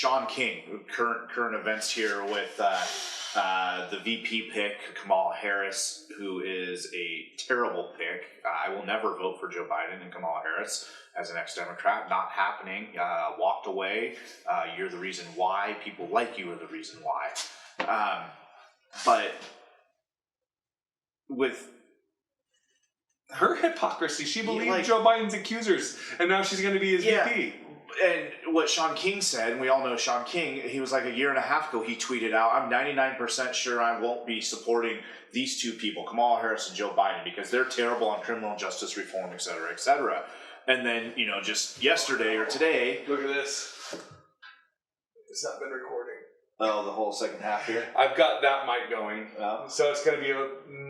Sean King, current events here with the VP pick, Kamala Harris, who is a terrible pick. I will never vote for Joe Biden and Kamala Harris as an ex-Democrat. Not happening. Walked away. You're the reason why. People like you are the reason why. But with her hypocrisy, she believed Joe Biden's accusers, and now she's going to be his VP. And what Sean King said, and we all know Sean King, he was like a year and a half ago, he tweeted out, I'm 99% sure I won't be supporting these two people, Kamala Harris and Joe Biden, because they're terrible on criminal justice reform, et cetera, et cetera. And then, just yesterday or today... Look at this. It's not been recording. Oh, the whole second half here? I've got that mic going. So it's going to be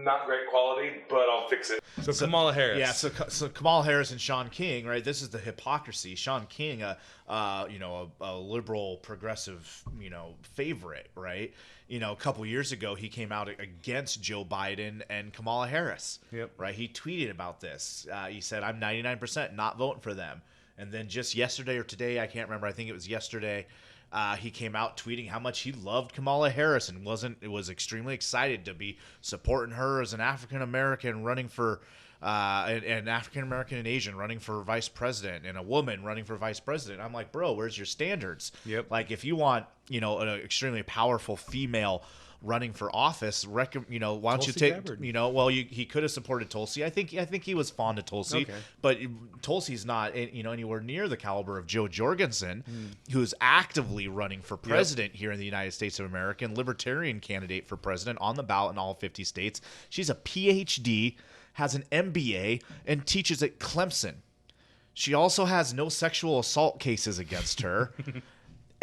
not great quality, but I'll fix it. So Kamala Harris. Yeah, so Kamala Harris and Sean King, right? This is the hypocrisy. Sean King, a liberal progressive, favorite, right? A couple years ago, he came out against Joe Biden and Kamala Harris. Yep. Right? He tweeted about this. He said, I'm 99% not voting for them. And then just yesterday or today, I can't remember. I think it was yesterday. He came out tweeting how much he loved Kamala Harris and was extremely excited to be supporting her as an African American running for an African American and Asian running for vice president and a woman running for vice president. I'm like, bro, where's your standards? Yep. Like, if you want an extremely powerful female running for office, why don't Tulsi you take Gabbard. He could have supported Tulsi. I think he was fond of Tulsi, okay. But Tulsi's not anywhere near the caliber of Jo Jorgensen, who's actively running for president here in the United States of America, and Libertarian candidate for president on the ballot in all 50 states. She's a PhD, has an MBA, and teaches at Clemson. She also has no sexual assault cases against her.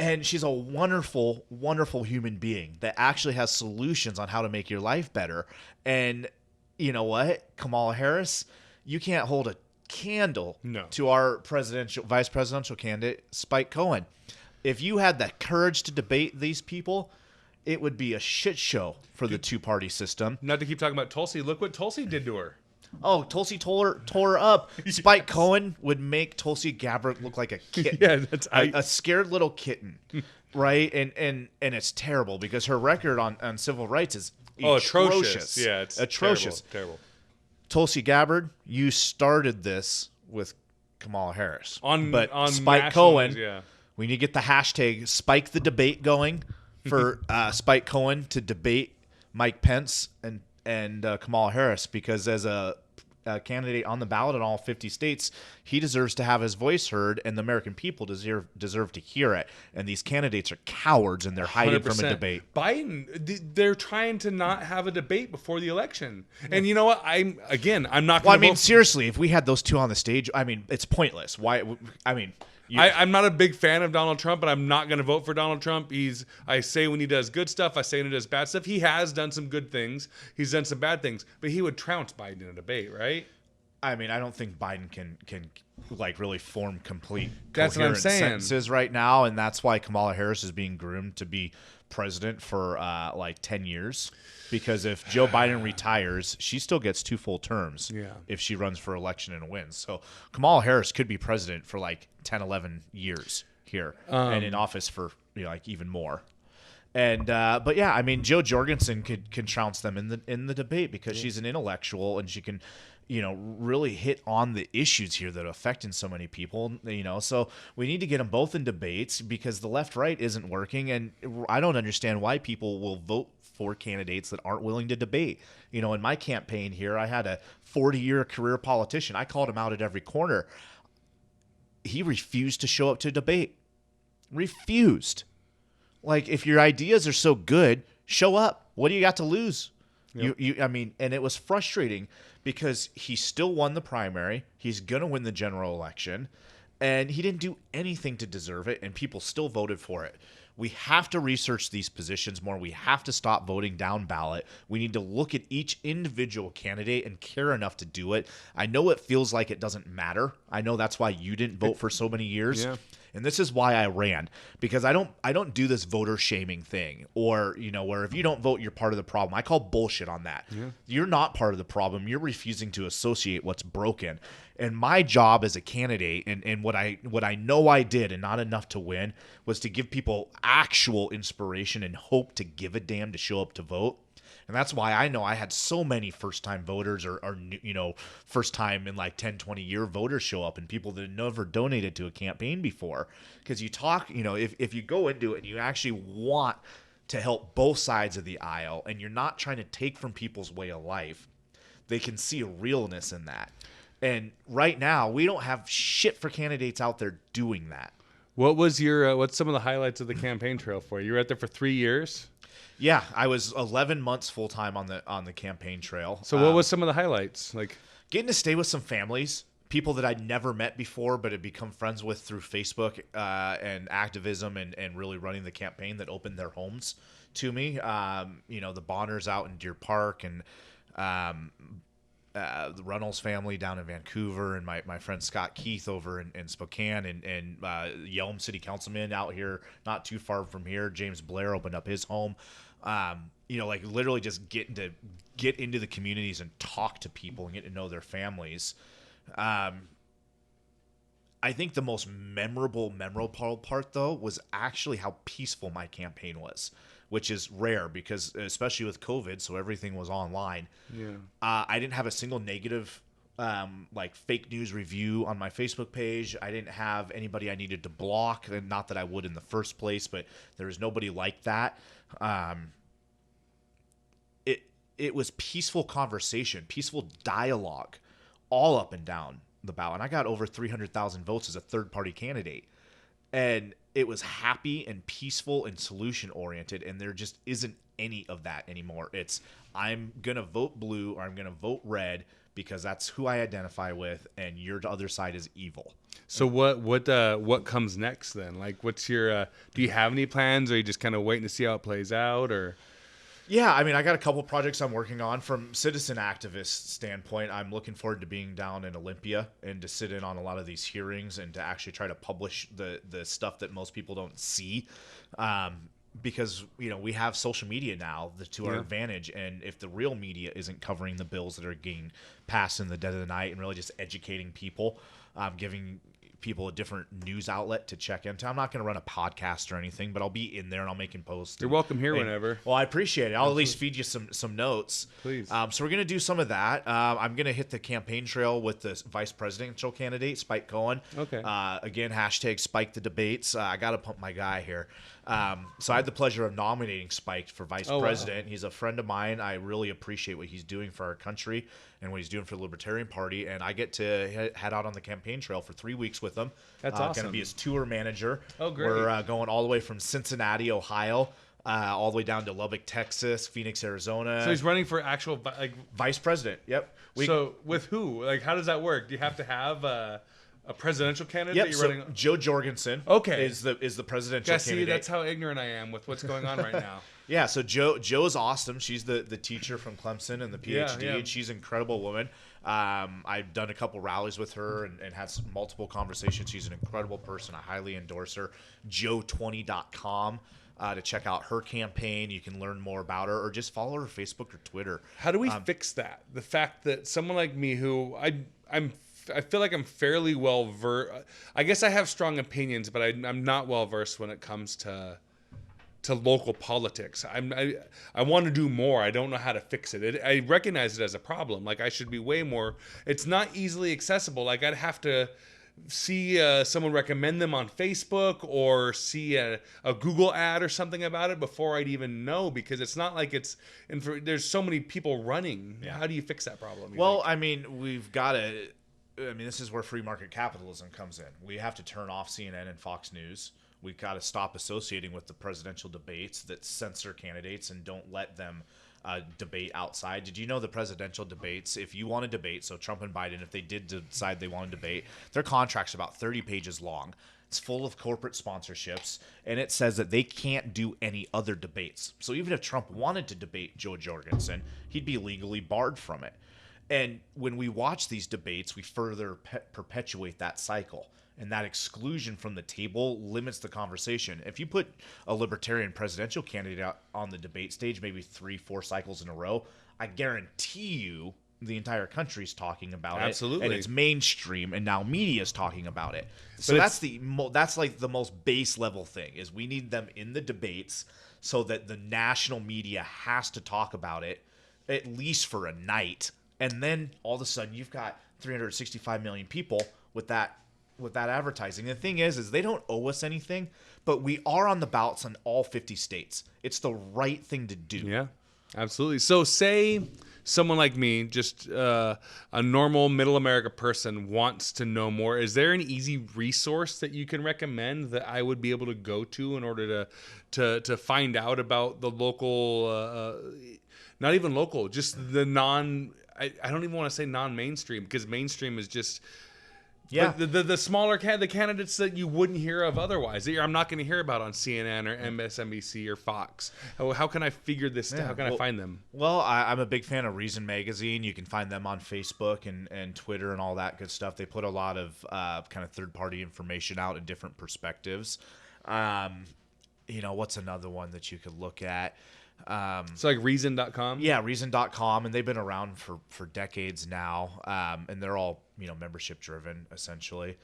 And she's a wonderful, wonderful human being that actually has solutions on how to make your life better. And you know what? Kamala Harris, you can't hold a candle to our vice presidential candidate, Spike Cohen. If you had the courage to debate these people, it would be a shit show for the two-party system. Not to keep talking about Tulsi, look what Tulsi did to her. Oh, Tulsi tore her up. Spike Cohen would make Tulsi Gabbard look like a kitten. Yeah, that's a scared little kitten, right? And it's terrible because her record on civil rights is atrocious. Yeah, it's atrocious. Terrible. Tulsi Gabbard, you started this with Kamala Harris. On Spike Cohen, yeah. We need to get the hashtag Spike the debate going for Spike Cohen to debate Mike Pence and Kamala Harris, because as a candidate on the ballot in all 50 states, he deserves to have his voice heard, and the American people deserve to hear it. And these candidates are cowards, and they're hiding 100%. From a debate. Biden, they're trying to not have a debate before the election. And you know what? I'm not going to vote. Seriously, if we had those two on the stage, it's pointless. Why? I'm not a big fan of Donald Trump, but I'm not going to vote for Donald Trump. I say when he does good stuff, I say when he does bad stuff. He has done some good things. He's done some bad things, but he would trounce Biden in a debate, right? I don't think Biden can really form complete that's coherent what I'm saying. sentences right now, and that's why Kamala Harris is being groomed to be president for 10 years. Because if Joe Biden retires, she still gets 2 full terms if she runs for election and wins. So Kamala Harris could be president for 10, 11 years here and in office for even more. And but yeah, Jo Jorgensen can trounce them in the debate because she's an intellectual and she can really hit on the issues here that are affecting so many people, so we need to get them both in debates because the left-right isn't working. And I don't understand why people will vote for candidates that aren't willing to debate. In my campaign here, I had a 40-year career politician. I called him out at every corner. He refused to show up to debate. Refused. If your ideas are so good, show up. What do you got to lose? Yep. And it was frustrating because he still won the primary. He's going to win the general election, and he didn't do anything to deserve it, and people still voted for it. We have to research these positions more. We have to stop voting down ballot. We need to look at each individual candidate and care enough to do it. I know it feels like it doesn't matter. I know that's why you didn't vote for so many years. Yeah. And this is why I ran, because I don't do this voter shaming thing, or where if you don't vote you're part of the problem. I call bullshit on that. Yeah. You're not part of the problem. You're refusing to associate what's broken. And my job as a candidate, and what I know I did, and not enough to win, was to give people actual inspiration and hope to give a damn to show up to vote. And that's why I know I had so many first-time voters or first-time in like 10, 20-year voters show up, and people that had never donated to a campaign before. Because you talk, if you go into it and you actually want to help both sides of the aisle, and you're not trying to take from people's way of life, they can see a realness in that. And right now, we don't have shit for candidates out there doing that. What was your what's some of the highlights of the campaign trail for you? You were out there for 3 years. Yeah, I was 11 months full time on the campaign trail. So what was some of the highlights? Like getting to stay with some families, people that I'd never met before but had become friends with through Facebook and activism and really running the campaign, that opened their homes to me. The Bonners out in Deer Park, and the Runnels family down in Vancouver, and my friend Scott Keith over in Spokane, and Yelm City Councilman out here not too far from here. James Blair opened up his home. Like literally just get into the communities and talk to people and get to know their families. I think the most memorable part though was actually how peaceful my campaign was, which is rare because especially with COVID, so everything was online. Yeah. I didn't have a single negative fake news review on my Facebook page. I didn't have anybody I needed to block, and not that I would in the first place, but there was nobody like that. It was peaceful conversation, peaceful dialogue, all up and down the ballot. And I got over 300,000 votes as a third-party candidate. And it was happy and peaceful and solution-oriented, and there just isn't any of that anymore. It's, I'm going to vote blue or I'm going to vote red because that's who I identify with, and your other side is evil. So what comes next then? Like, what's your do you have any plans, or are you just kind of waiting to see how it plays out, or? Yeah, I mean, I got a couple projects I'm working on. From citizen activist standpoint, I'm looking forward to being down in Olympia and to sit in on a lot of these hearings and to actually try to publish the stuff that most people don't see. Because, we have social media now to our advantage. And if the real media isn't covering the bills that are getting passed in the dead of the night and really just educating people, giving people a different news outlet to check into. I'm not going to run a podcast or anything, but I'll be in there and I'll make posts. You're welcome here whenever. Well, I appreciate it. I'll at least feed you some notes. Please. So we're going to do some of that. I'm going to hit the campaign trail with the vice presidential candidate, Spike Cohen. Okay. Again, hashtag Spike the debates. I got to pump my guy here. So I had the pleasure of nominating Spike for vice president. Wow. He's a friend of mine. I really appreciate what he's doing for our country and what he's doing for the Libertarian Party. And I get to head out on the campaign trail for 3 weeks with him. That's awesome. Going to be his tour manager. Oh, great. We're going all the way from Cincinnati, Ohio, all the way down to Lubbock, Texas, Phoenix, Arizona. So he's running for actual vice president. Yep. So with who? Like, how does that work? Do you have to have a presidential candidate? Yep. That you're So running? Joe Jorgensen. Okay. Is the presidential candidate? See, that's how ignorant I am with what's going on right now. Yeah, so Joe's awesome. She's the teacher from Clemson and the PhD, and she's an incredible woman. I've done a couple rallies with her and had multiple conversations. She's an incredible person. I highly endorse her. Joe20.com to check out her campaign. You can learn more about her, or just follow her Facebook or Twitter. How do we fix that? The fact that someone like me, who I feel like I'm fairly well versed. I guess I have strong opinions, but I'm not well versed when it comes to local politics. I want to do more. I don't know how to fix it. I recognize it as a problem. Like, I should be way more. It's not easily accessible. Like, I'd have to see someone recommend them on Facebook or see a Google ad or something about it before I'd even know, because it's not like there's so many people running. Yeah. How do you fix that problem? Well, I mean, we've got to. This is where free market capitalism comes in. We have to turn off CNN and Fox News. We've got to stop associating with the presidential debates that censor candidates and don't let them debate outside. Did you know the presidential debates, if you want to debate, so Trump and Biden, if they did decide they want to debate, their contract's about 30 pages long. It's full of corporate sponsorships, and it says that they can't do any other debates. So even if Trump wanted to debate Joe Jorgensen, he'd be legally barred from it. And when we watch these debates, we further perpetuate that cycle. And that exclusion from the table limits the conversation. If you put a libertarian presidential candidate out on the debate stage, maybe 3-4 cycles in a row, I guarantee you the entire country's talking about Absolutely. it. And it's mainstream, and now media's talking about it. So But that's like the most base level thing, is we need them in the debates so that the national media has to talk about it at least for a night. And then all of a sudden you've got 365 million people with that advertising. The thing is they don't owe us anything, but we are on the ballots in all 50 states. It's the right thing to do. Yeah, absolutely. So say someone like me, just a normal middle America person, wants to know more. Is there an easy resource that you can recommend that I would be able to go to in order to find out about the local, not even local, just the I don't even want to say non-mainstream, because mainstream is just... Yeah, the smaller the candidates that you wouldn't hear of otherwise, that I'm not going to hear about on CNN or MSNBC or Fox. How can I figure this? How can I find them? Well, I'm a big fan of Reason Magazine. You can find them on Facebook and Twitter and all that good stuff. They put a lot of kind of third-party information out in different perspectives. What's another one that you could look at? So like Reason.com? Yeah, Reason.com, and they've been around for decades now, and they're all membership driven essentially.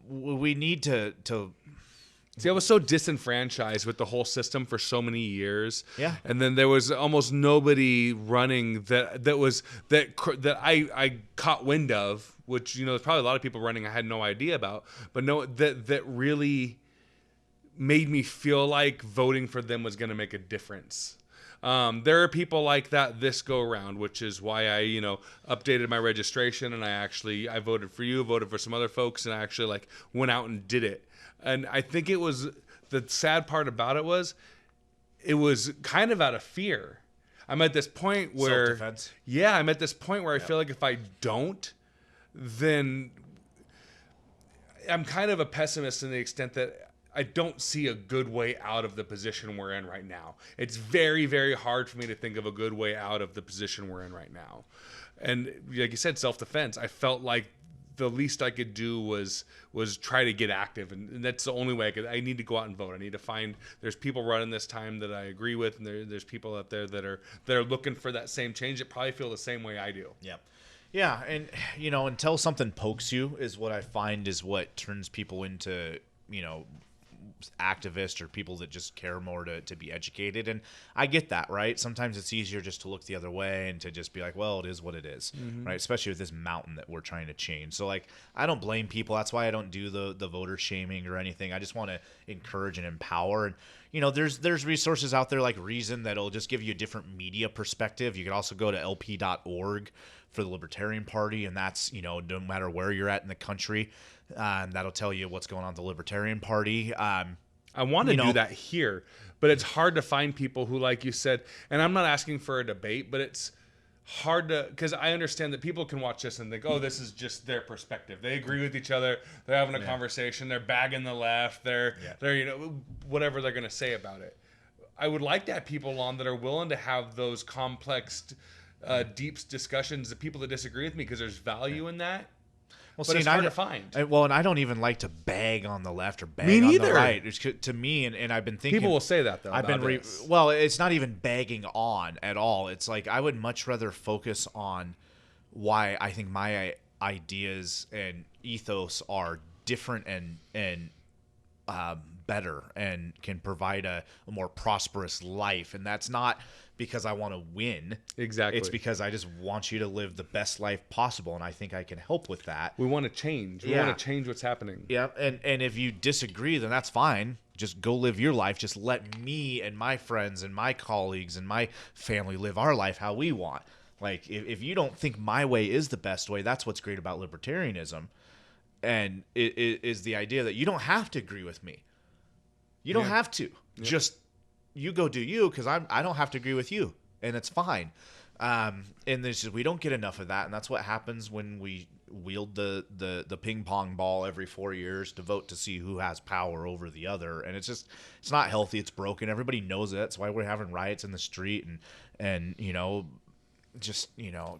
We need to See, I was so disenfranchised with the whole system for so many years. Yeah. And then there was almost nobody running that I caught wind of, which there's probably a lot of people running I had no idea about, but that really made me feel like voting for them was going to make a difference. There are people like that this go around, which is why I, updated my registration, and I voted for you, voted for some other folks, and I actually went out and did it. And I think the sad part about it was kind of out of fear. I'm at this point where, self-defense. Yeah, I'm at this point where I feel like if I don't, then I'm kind of a pessimist in the extent that I don't see a good way out of the position we're in right now. It's very, very hard for me to think of a good way out of the position we're in right now. And like you said, self-defense, I felt like the least I could do was try to get active. And that's the only way I need to go out and vote. I need to find, there's people running this time that I agree with, and there's people out there that are looking for that same change that probably feel the same way I do. Yeah. Yeah, and until something pokes you is what I find is what turns people into, activists or people that just care more to be educated. And I get that, right? Sometimes it's easier just to look the other way and to just be like, well, it is what it is, right? Especially with this mountain that we're trying to change. So I don't blame people. That's why I don't do the voter shaming or anything. I just want to encourage and empower. And there's resources out there like Reason that'll just give you a different media perspective. You can also go to lp.org for the Libertarian Party, and that's no matter where you're at in the country, that'll tell you what's going on with the Libertarian Party. I want to do that here, but it's hard to find people who, like you said, and I'm not asking for a debate, but it's hard to, because I understand that people can watch this and think, oh, this is just their perspective. They agree with each other. They're having a conversation. They're bagging the left. They're whatever they're going to say about it. I would like to have people on that are willing to have those complex, deep discussions, the people that disagree with me, because there's value in that. Well, but it's hard to find. And I don't even like to bag on the left or bag Me on neither. the right. To me, and I've been thinking... People will say that, though. Well, it's not even bagging on at all. It's like I would much rather focus on why I think my ideas and ethos are different and better and can provide a more prosperous life. And that's not because I want to win. Exactly. It's because I just want you to live the best life possible, and I think I can help with that. We want to change. We want to change what's happening. Yeah, and if you disagree, then that's fine. Just go live your life. Just let me and my friends and my colleagues and my family live our life how we want. Like, if you don't think my way is the best way, that's what's great about libertarianism. And it is the idea that you don't have to agree with me. You don't have to. Just you go do you, because I don't have to agree with you. and it's fine. And there's just, we don't get enough of that, and that's what happens when we wield the ping pong ball every 4 years to vote to see who has power over the other, and it's not healthy. It's broken. Everybody knows it. That's why we're having riots in the street, and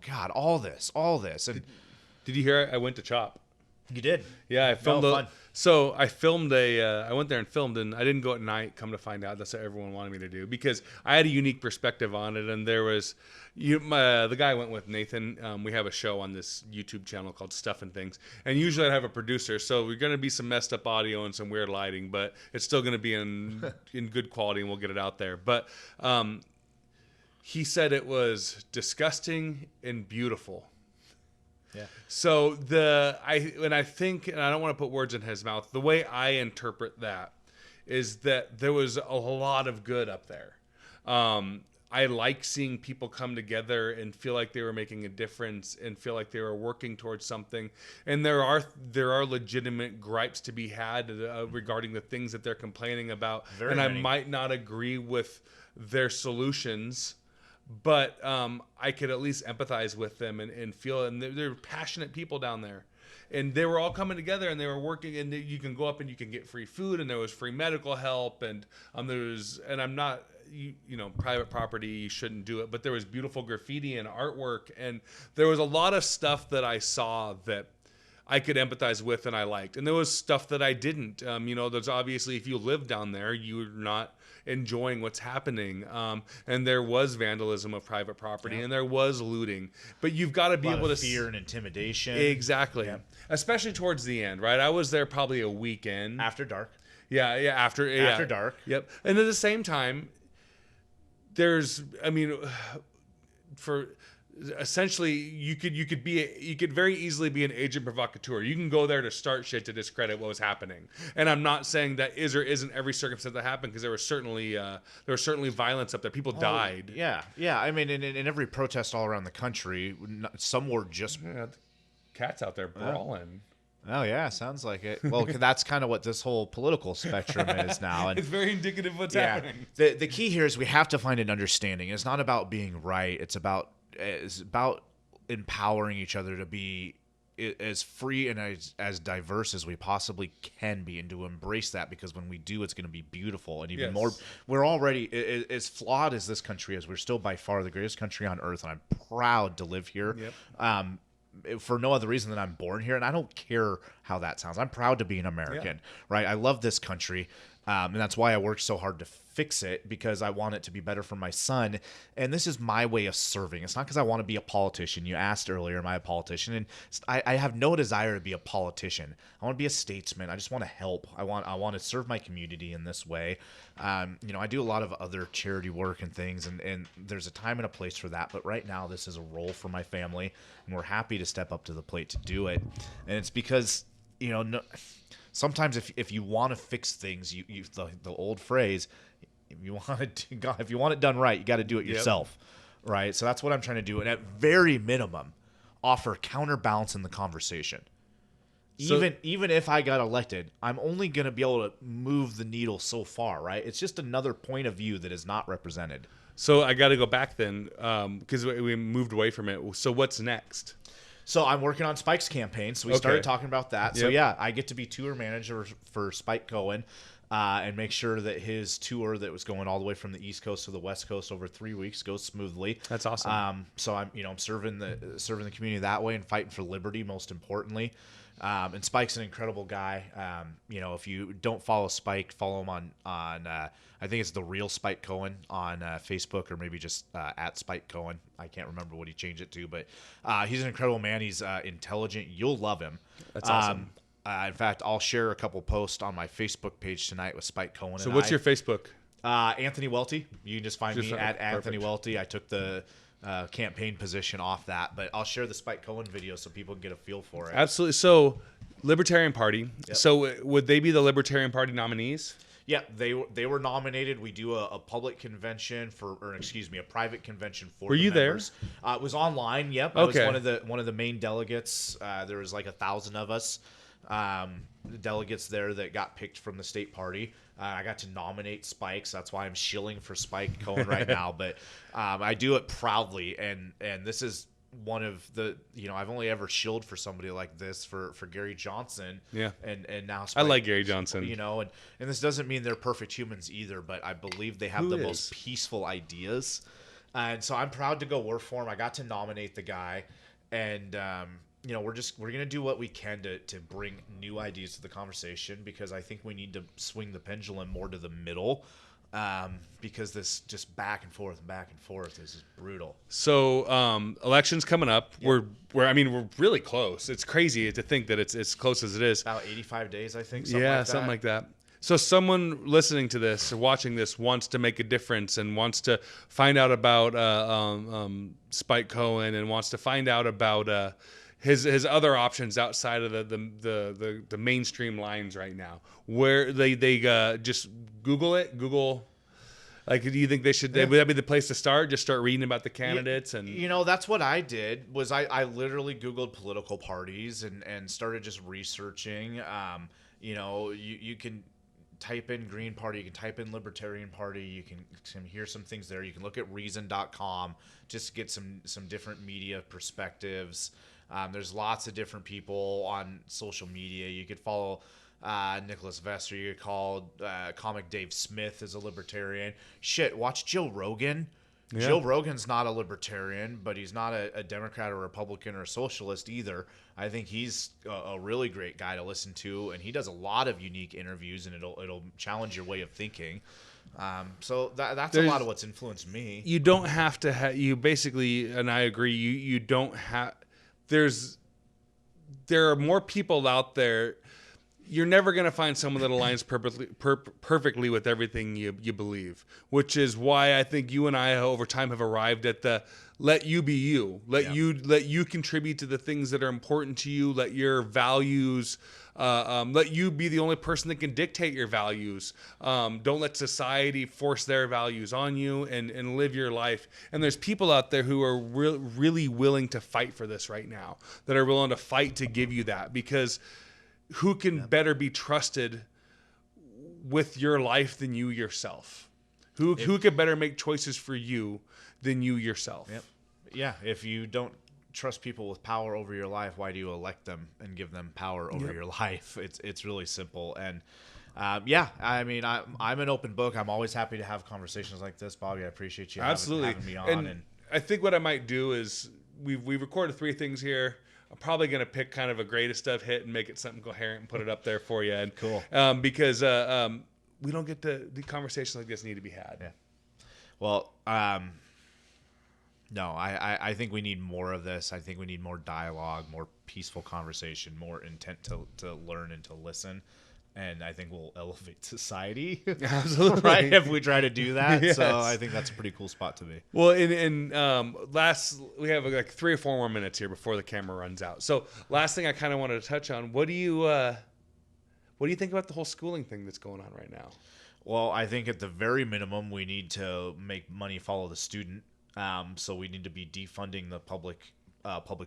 God, all this, and Did you hear I went to CHOP? you did. Yeah, I filmed. Fun. So I filmed I went there and filmed, and I didn't go at night. Come to find out, that's what everyone wanted me to do because I had a unique perspective on it. And there was, the guy I went with, Nathan. We have a show on this YouTube channel called Stuff and Things, and usually I have a producer. So we're going to be some messed up audio and some weird lighting, but it's still going to be in good quality, and we'll get it out there. But he said it was disgusting and beautiful. Yeah. So I think, and I don't want to put words in his mouth, the way I interpret that is that there was a lot of good up there. I like seeing people come together and feel like they were making a difference and feel like they were working towards something. And there are legitimate gripes to be had regarding the things that they're complaining about. Very and many. I might not agree with their solutions, but I could at least empathize with them and feel, and they're passionate people down there. And they were all coming together and they were working, and you can go up and you can get free food, and there was free medical help, and I'm not, private property, you shouldn't do it, but there was beautiful graffiti and artwork, and there was a lot of stuff that I saw that I could empathize with and I liked. And there was stuff that I didn't. There's obviously, if you live down there, you're not enjoying what's happening. And there was vandalism of private property, and there was looting. But you've got to be able to fear and intimidation. Exactly. Yeah. Especially towards the end, right? I was there probably a weekend. After dark. Yeah, after dark. Yep. And at the same time, for essentially you could very easily be an agent provocateur. You can go there to start shit to discredit what was happening. And I'm not saying that is or isn't every circumstance that happened, because there was certainly violence up there. People died. Yeah. I mean, in every protest all around the country, some were just Cats out there brawling. Oh yeah, sounds like it. Well, that's kind of what this whole political spectrum is now, and it's very indicative of what's happening. The key here is we have to find an understanding. It's not about being right. It's about empowering each other to be as free and as diverse as we possibly can be, and to embrace that, because when we do, it's going to be beautiful and even more. We're already, as flawed as this country is, we're still by far the greatest country on earth, and I'm proud to live here. Yep. For no other reason than I'm born here, and I don't care how that sounds. I'm proud to be an American, right? I love this country, and that's why I work so hard to fix it, because I want it to be better for my son. And this is my way of serving. It's not because I want to be a politician. You asked earlier, am I a politician? And I have no desire to be a politician. I want to be a statesman. I just want to help. I want to serve my community in this way. I do a lot of other charity work and things, and there's a time and a place for that. But right now, this is a role for my family, and we're happy to step up to the plate to do it. And it's because, sometimes if you want to fix things, the old phrase, if you want it done right, you got to do it yourself, right? So that's what I'm trying to do, and at very minimum, offer counterbalance in the conversation. Even if I got elected, I'm only going to be able to move the needle so far, right? It's just another point of view that is not represented. So I got to go back then, because we moved away from it. So what's next? So I'm working on Spike's campaign. So we started talking about that. Yep. So yeah, I get to be tour manager for Spike Cohen, and make sure that his tour that was going all the way from the East Coast to the West Coast over 3 weeks goes smoothly. That's awesome. So I'm serving the community that way and fighting for liberty, most importantly. And Spike's an incredible guy. If you don't follow Spike, follow him on I think it's The Real Spike Cohen on Facebook, or maybe just at Spike Cohen. I can't remember what he changed it to, but he's an incredible man. He's intelligent. You'll love him. That's awesome. In fact, I'll share a couple posts on my Facebook page tonight with Spike Cohen. So what's your Facebook? Anthony Welti. You can just find me at Anthony Welti. I took the campaign position off that, but I'll share the Spike Cohen video so people can get a feel for it. Absolutely. So Libertarian Party. Yep. So would they be the Libertarian Party nominees? Yeah, they were nominated. We do a public convention a private convention for. Were you members. There? It was online. Yep, I okay. was one of the main delegates. There was like 1,000 of us. delegates there that got picked from the state party. I got to nominate Spike, so that's why I'm shilling for Spike Cohen right now. But I do it proudly, and this is one of the, I've only ever shilled for somebody like this for Gary Johnson. Yeah. And now Spike, I like Gary Johnson. And this doesn't mean they're perfect humans either, but I believe they have the most peaceful ideas. And so I'm proud to go work for him. I got to nominate the guy, and we're gonna do what we can to bring new ideas to the conversation, because I think we need to swing the pendulum more to the middle, because this just back and forth is brutal. So elections coming up. Yep. We're really close. It's crazy to think that it's as close as it is. About 85 days, I think. Something like that. So someone listening to this or watching this wants to make a difference and wants to find out about Spike Cohen and wants to find out about his other options outside of the mainstream lines right now. Where they just Google it. Like, do you think they should? Would that be the place to start? Just start reading about the candidates and. That's what I did. Was I literally Googled political parties and started just researching. You can type in Green Party, you can type in Libertarian Party, you can hear some things there. You can look at Reason.com, just get some different media perspectives. There's lots of different people on social media. You could follow Nicholas Vester. You could call Comic Dave Smith as a libertarian. Watch Joe Rogan. Yeah. Joe Rogan's not a libertarian, but he's not a Democrat or Republican or a socialist either. I think he's a really great guy to listen to, and he does a lot of unique interviews, and it'll challenge your way of thinking. So that's a lot of what's influenced me. You don't have to you basically, and I agree. You don't have. There are more people out there. You're never going to find someone that aligns perfectly with everything you believe, which is why I think you and I over time have arrived at the let you be you. Let you contribute to the things that are important to you. Let your values, let you be the only person that can dictate your values. Don't let society force their values on you, and live your life. And there's people out there who are really willing to fight for this right now, that are willing to fight to give you that, because who can better be trusted with your life than you yourself? Who could better make choices for you than you yourself? Yep. Yeah. If you don't trust people with power over your life, why do you elect them and give them power over your life? It's really simple. And I'm an open book. I'm always happy to have conversations like this, Bobby. I appreciate you having me on. And I think what I might do is we recorded 3 things here. I'm probably going to pick kind of a greatest stuff hit and make it something coherent and put it up there for you. And, cool. Because we don't get the conversations like this need to be had. Yeah. Well, no, I think we need more of this. I think we need more dialogue, more peaceful conversation, more intent to learn and to listen. And I think we'll elevate society. Absolutely. Right? If we try to do that. Yes. So I think that's a pretty cool spot to be. Well, we have like 3 or 4 more minutes here before the camera runs out. So last thing I kind of wanted to touch on, what do you think about the whole schooling thing that's going on right now? Well, I think at the very minimum, we need to make money follow the student. So we need to be defunding the public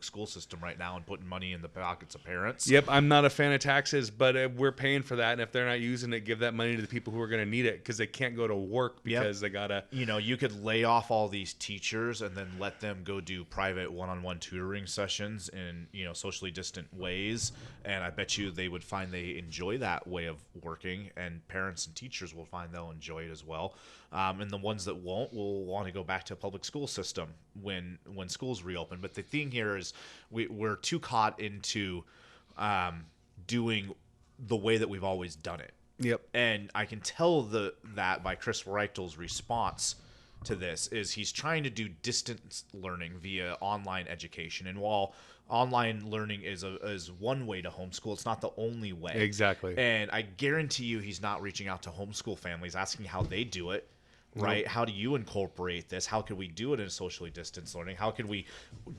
school system right now and putting money in the pockets of parents. Yep, I'm not a fan of taxes, but we're paying for that, and if they're not using it, give that money to the people who are going to need it, because they can't go to work because they gotta. You could lay off all these teachers and then let them go do private one-on-one tutoring sessions in socially distant ways, and I bet you they would find they enjoy that way of working, and parents and teachers will find they'll enjoy it as well. And the ones that won't will want to go back to a public school system when schools reopen. But the thing here is we're too caught into doing the way that we've always done it. Yep. And I can tell that by Chris Reichel's response to this is he's trying to do distance learning via online education. And while online learning is one way to homeschool, it's not the only way. Exactly. And I guarantee you he's not reaching out to homeschool families asking how they do it. Right? How do you incorporate this? How could we do it in socially distanced learning? How could we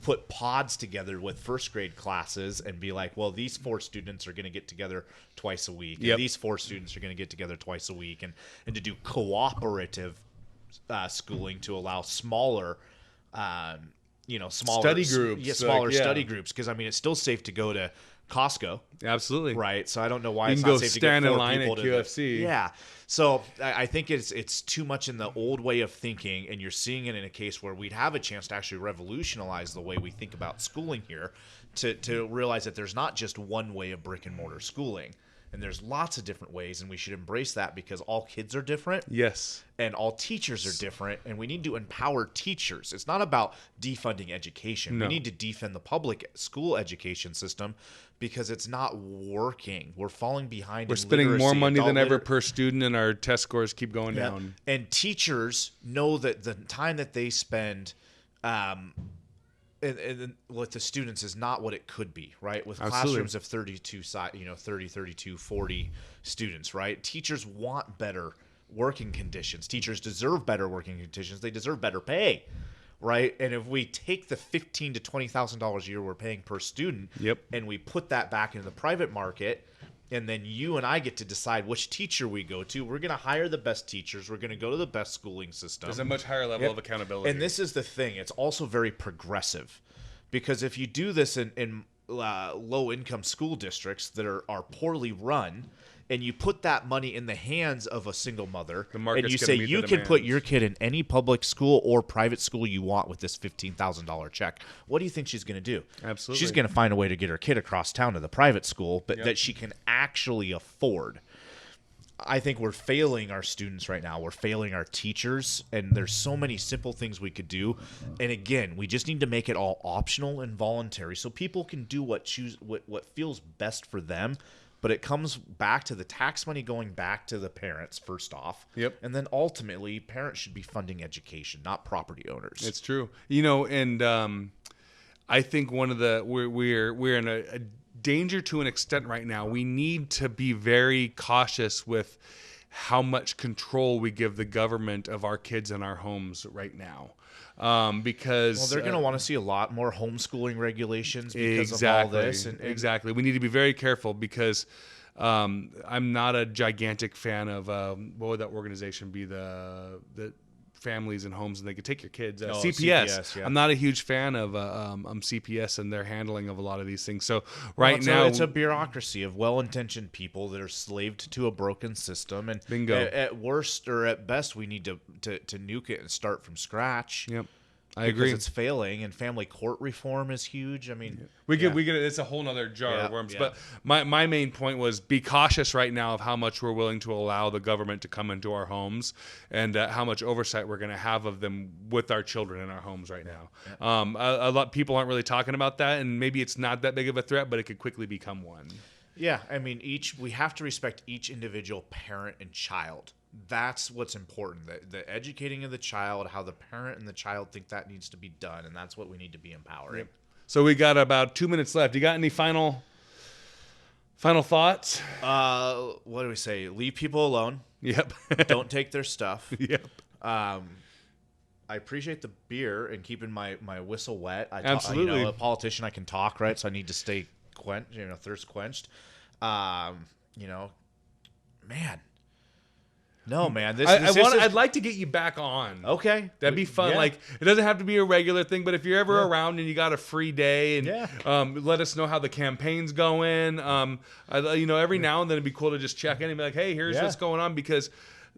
put pods together with first grade classes and be like, well, these 4 students are going to get together twice a week. Yep. And these 4 students are going to get together twice a week. And to do cooperative schooling to allow smaller study groups. Yeah, Smaller study groups. Because, it's still safe to go to Costco. Absolutely. Right. So I don't know why You it's can not go safe to stand get in 4 line people at to QFC. Yeah. So I think it's too much in the old way of thinking, and you're seeing it in a case where we'd have a chance to actually revolutionize the way we think about schooling here, to realize that there's not just one way of brick and mortar schooling. And there's lots of different ways, and we should embrace that because all kids are different. Yes. And all teachers are different, and we need to empower teachers. It's not about defunding education. No. We need to defend the public school education system because it's not working. We're falling behind. We're in spending more literacy, money than adult ever per student, and our test scores keep going Yeah. down. And teachers know that the time that they spend and with the students is not what it could be, right? With classrooms of 32, 32, 40 students, right? Teachers want better working conditions. Teachers deserve better working conditions. They deserve better pay, right? And if we take the $15,000 to $20,000 a year we're paying per student, and we put that back into the private market, and then you and I get to decide which teacher we go to. We're going to hire the best teachers. We're going to go to the best schooling system. There's a much higher level of accountability. And this is the thing. It's also very progressive. Because if you do this in low-income school districts that are poorly run, and you put that money in the hands of a single mother, and you say you can put your kid in any public school or private school you want with this $15,000 check, what do you think she's going to do? Absolutely. She's going to find a way to get her kid across town to the private school, but that she can actually afford. I think we're failing our students right now. We're failing our teachers, and there's so many simple things we could do. And again, we just need to make it all optional and voluntary so people can do what feels best for them. But it comes back to the tax money going back to the parents first off. And then ultimately, parents should be funding education, not property owners. It's true. And I think one of the we're in a danger to an extent right now. We need to be very cautious with how much control we give the government of our kids in our homes right now. Because they're going to want to see a lot more homeschooling regulations because of all this. Exactly. We need to be very careful because I'm not a gigantic fan of what would that organization be? The families and homes, and they could take your kids. CPS. I'm not a huge fan of CPS and their handling of a lot of these things. So now it's a bureaucracy of well-intentioned people that are slaved to a broken system. And bingo. At worst or at best, we need to nuke it and start from scratch. I agree. Because it's failing, and family court reform is huge. I mean, we get it's a whole nother jar of worms. But my main point was be cautious right now of how much we're willing to allow the government to come into our homes, and how much oversight we're going to have of them with our children in our homes right now. A lot of people aren't really talking about that, and maybe it's not that big of a threat, but it could quickly become one. Yeah, I mean, we have to respect each individual parent and child. That's what's important. The educating of the child, how the parent and the child think that needs to be done, and that's what we need to be empowering. So we got about 2 minutes left. You got any final thoughts? What do we say? Leave people alone. Don't take their stuff. I appreciate the beer and keeping my whistle wet. Absolutely. A politician, I can talk, right? So I need to stay thirst quenched. Man. No, man. I'd like to get you back on. Okay, that'd be fun. Like, it doesn't have to be a regular thing, but if you're ever around and you got a free day, and let us know how the campaign's going. Every now and then it'd be cool to just check in and be like, hey, here's what's going on, because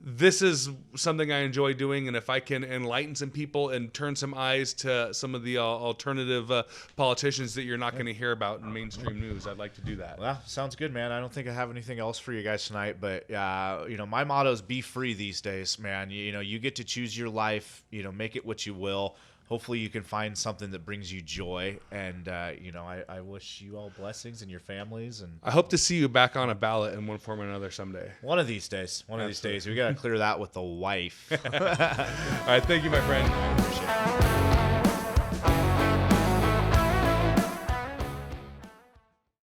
this is something I enjoy doing, and if I can enlighten some people and turn some eyes to some of the alternative politicians that you're not going to hear about in mainstream news, I'd like to do that. Well, sounds good, man. I don't think I have anything else for you guys tonight, but my motto is be free these days, man. You get to choose your life. Make it what you will. Hopefully you can find something that brings you joy, and I wish you all blessings and your families, and I hope to see you back on a ballot in one form or another someday. One of these days. These days. We got to clear that with the wife. All right, thank you, my friend. I appreciate it.